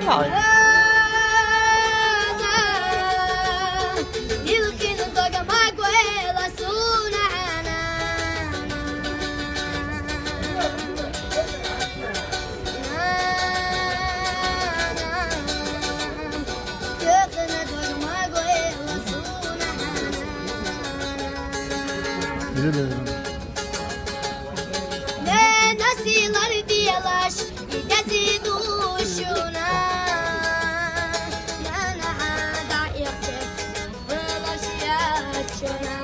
Vai. Ne nasıllar diyalaş, idesi duşuna. Yana da yapacak, bulaşıyatçına.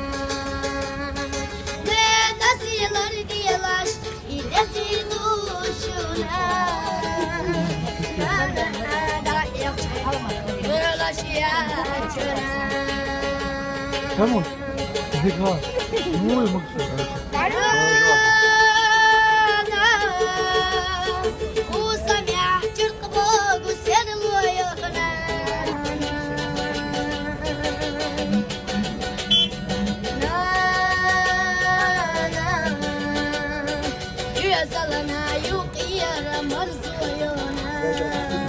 Ne nasıllar diyalaş, idesi duşuna. Yana da yapacak, bulaşıyatçına. Vamos. Legal. Muito emocionante. يا زلمة يوقي يا مرزويونا